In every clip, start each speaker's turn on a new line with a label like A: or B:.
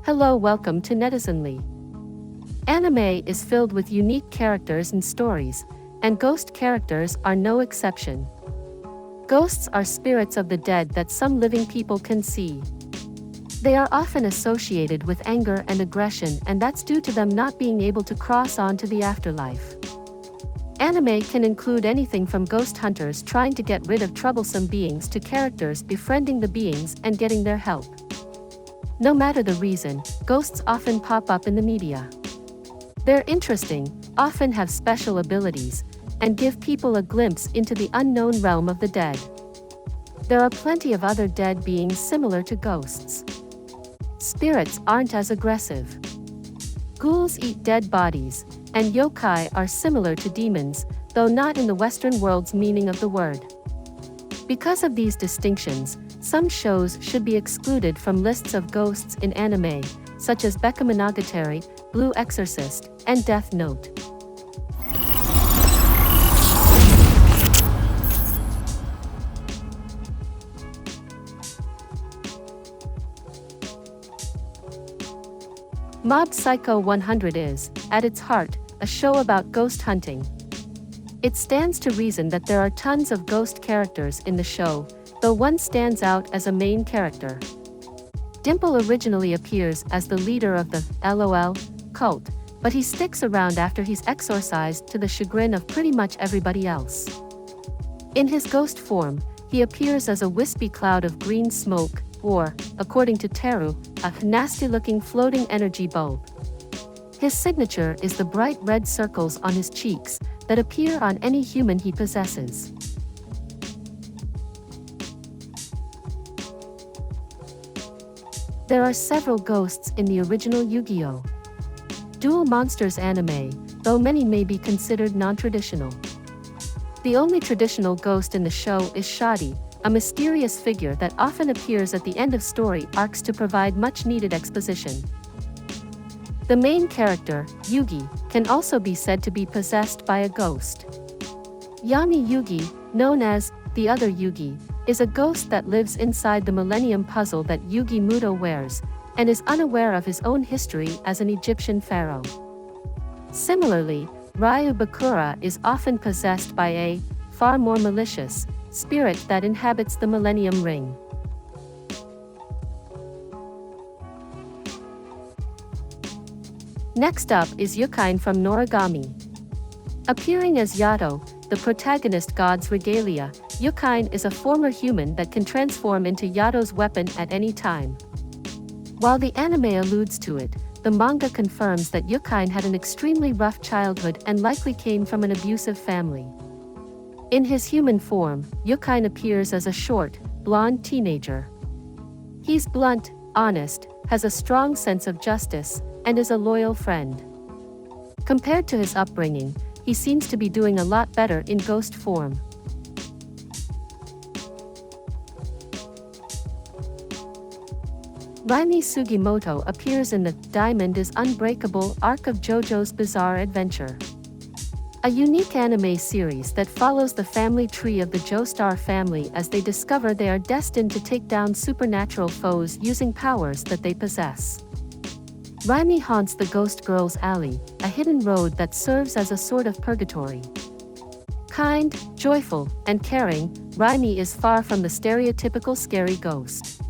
A: Hello, welcome to Netizenly. Anime is filled with unique characters and stories, and ghost characters are no exception. Ghosts are spirits of the dead that some living people can see. They are often associated with anger and aggression, and that's due to them not being able to cross on to the afterlife. Anime can include anything from ghost hunters trying to get rid of troublesome beings to characters befriending the beings and getting their help. No matter the reason, ghosts often pop up in the media. They're interesting, often have special abilities, and give people a glimpse into the unknown realm of the dead. There are plenty of other dead beings similar to ghosts. Spirits aren't as aggressive. Ghouls eat dead bodies, and yokai are similar to demons, though not in the Western world's meaning of the word. Because of these distinctions, some shows should be excluded from lists of ghosts in anime, such as Monogatari, Blue Exorcist, and Death Note. Mob Psycho 100 is, at its heart, a show about ghost hunting. It stands to reason that there are tons of ghost characters in the show, though one stands out as a main character. Dimple originally appears as the leader of the LOL cult, but he sticks around after he's exorcised to the chagrin of pretty much everybody else. In his ghost form, he appears as a wispy cloud of green smoke, or, according to Teru, a nasty-looking floating energy bulb. His signature is the bright red circles on his cheeks that appear on any human he possesses. There are several ghosts in the original YuGiOh Duel Monsters anime, though many may be considered non-traditional. The only traditional ghost in the show is Shadi, a mysterious figure that often appears at the end of story arcs to provide much-needed exposition. The main character, Yugi, can also be said to be possessed by a ghost. Yami Yugi, known as the other Yugi, is a ghost that lives inside the Millennium Puzzle that Yugi Muto wears, and is unaware of his own history as an Egyptian pharaoh. Similarly, Ryu Bakura is often possessed by a, far more malicious, spirit that inhabits the Millennium Ring. Next up is Yukain from Noragami. Appearing as Yato, the protagonist god's regalia, Yukain is a former human that can transform into Yato's weapon at any time. While the anime alludes to it, the manga confirms that Yukain had an extremely rough childhood and likely came from an abusive family. In his human form, Yukain appears as a short, blonde teenager. He's blunt, honest, has a strong sense of justice, and is a loyal friend. Compared to his upbringing, he seems to be doing a lot better in ghost form. Raimi Sugimoto appears in the Diamond is Unbreakable arc of JoJo's Bizarre Adventure, a unique anime series that follows the family tree of the Joestar family as they discover they are destined to take down supernatural foes using powers that they possess. Raimi haunts the Ghost Girls Alley, a hidden road that serves as a sort of purgatory. Kind, joyful, and caring, Raimi is far from the stereotypical scary ghost.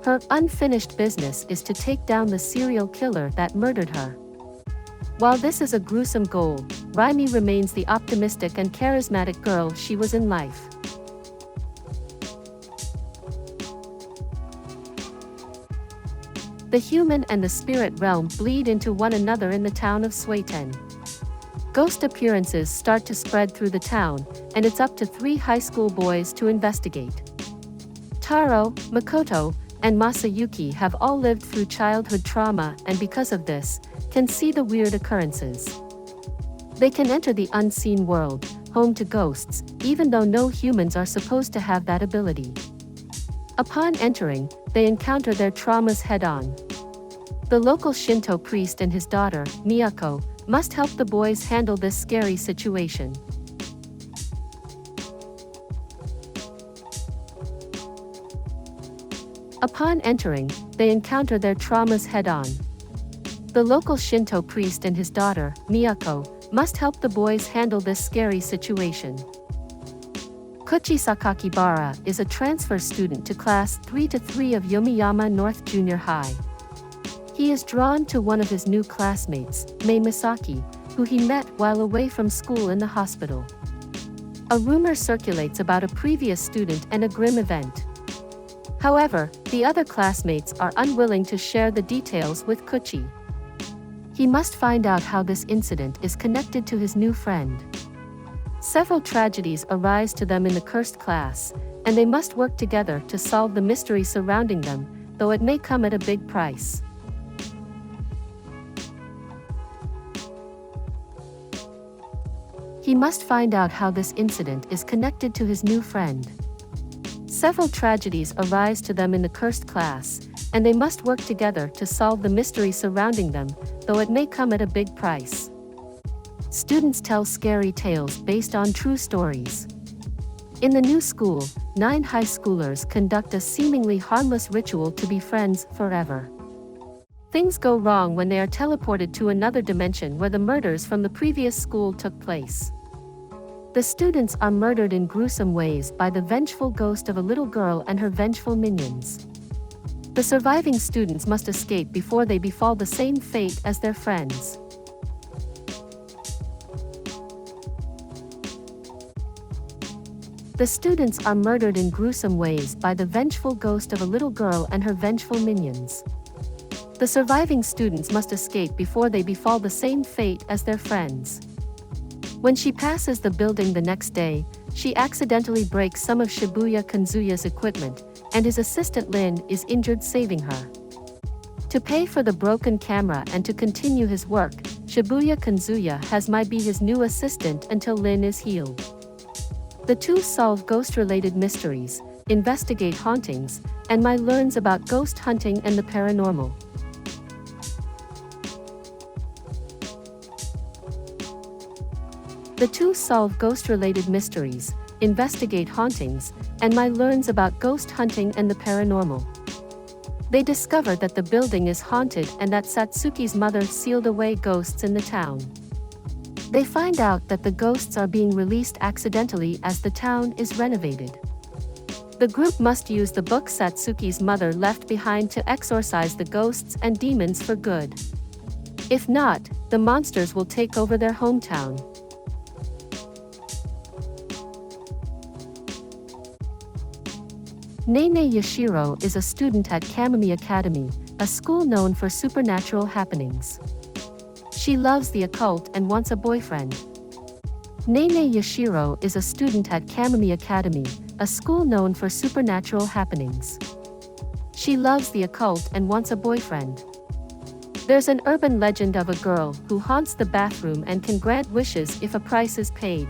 A: Her unfinished business is to take down the serial killer that murdered her. While this is a gruesome goal, Raimi remains the optimistic and charismatic girl she was in life. The human and the spirit realm bleed into one another in the town of Suiten. Ghost appearances start to spread through the town, and it's up to 3 high school boys to investigate. Taro, Makoto, and Masayuki have all lived through childhood trauma and because of this, can see the weird occurrences. They can enter the unseen world, home to ghosts, even though no humans are supposed to have that ability. Upon entering, they encounter their traumas head-on. The local Shinto priest and his daughter, Miyako, must help the boys handle this scary situation. Upon entering, they encounter their traumas head-on. The local Shinto priest and his daughter, Miyako, must help the boys handle this scary situation. Kochi Sakakibara is a transfer student to Class 3-3 of Yomiyama North Junior High. He is drawn to one of his new classmates, Mei Misaki, who he met while away from school in the hospital. A rumor circulates about a previous student and a grim event. However, the other classmates are unwilling to share the details with Kochi. He must find out how this incident is connected to his new friend. Several tragedies arise to them in the cursed class, and they must work together to solve the mystery surrounding them, though it may come at a big price. He must find out how this incident is connected to his new friend. Several tragedies arise to them in the cursed class, and they must work together to solve the mystery surrounding them, though it may come at a big price. Students tell scary tales based on true stories. In the new school, 9 high schoolers conduct a seemingly harmless ritual to be friends forever. Things go wrong when they are teleported to another dimension where the murders from the previous school took place. The students are murdered in gruesome ways by the vengeful ghost of a little girl and her vengeful minions. The surviving students must escape before they befall the same fate as their friends. The students are murdered in gruesome ways by the vengeful ghost of a little girl and her vengeful minions. The surviving students must escape before they befall the same fate as their friends. When she passes the building the next day, she accidentally breaks some of Shibuya Kanzuya's equipment, and his assistant Lin is injured saving her. To pay for the broken camera and to continue his work, Shibuya Kanzuya has Mai be his new assistant until Lin is healed. The two solve ghost-related mysteries, investigate hauntings, and Mai learns about ghost hunting and the paranormal. The two solve ghost-related mysteries, investigate hauntings, and Mai learns about ghost hunting and the paranormal. They discover that the building is haunted and that Satsuki's mother sealed away ghosts in the town. They find out that the ghosts are being released accidentally as the town is renovated. The group must use the book Satsuki's mother left behind to exorcise the ghosts and demons for good. If not, the monsters will take over their hometown. Nene Yashiro is a student at Kamami Academy, a school known for supernatural happenings. She loves the occult and wants a boyfriend. Nene Yashiro is a student at Kamami Academy, a school known for supernatural happenings. She loves the occult and wants a boyfriend. There's an urban legend of a girl who haunts the bathroom and can grant wishes if a price is paid.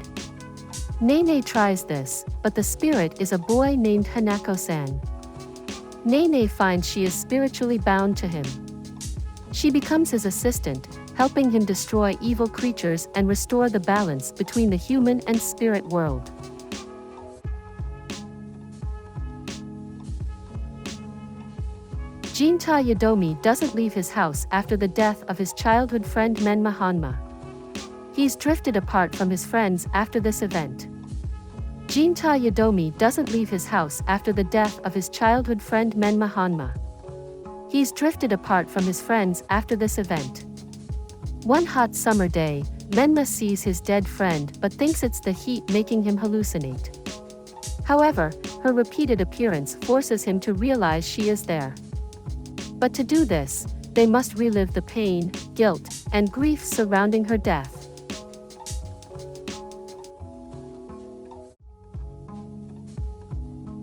A: Nene tries this, but the spirit is a boy named Hanako-san. Nene finds she is spiritually bound to him. She becomes his assistant, helping him destroy evil creatures and restore the balance between the human and spirit world. Jinta Yadomi doesn't leave his house after the death of his childhood friend Menma. He's drifted apart from his friends after this event. Jinta Yadomi doesn't leave his house after the death of his childhood friend Menma. He's drifted apart from his friends after this event. One hot summer day, Menma sees his dead friend but thinks it's the heat making him hallucinate. However, her repeated appearance forces him to realize she is there. But to do this, they must relive the pain, guilt, and grief surrounding her death.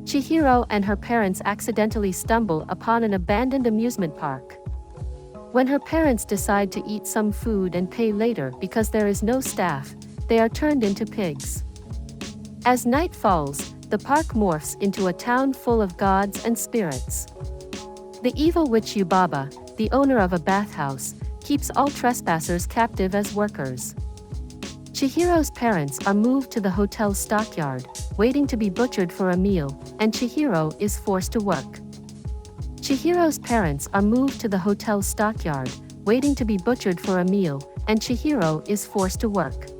A: Chihiro and her parents accidentally stumble upon an abandoned amusement park. When her parents decide to eat some food and pay later because there is no staff, they are turned into pigs. As night falls, the park morphs into a town full of gods and spirits. The evil witch Yubaba, the owner of a bathhouse, keeps all trespassers captive as workers. Chihiro's parents are moved to the hotel's stockyard, waiting to be butchered for a meal, and Chihiro is forced to work. Chihiro's parents are moved to the hotel's stockyard, waiting to be butchered for a meal, and Chihiro is forced to work.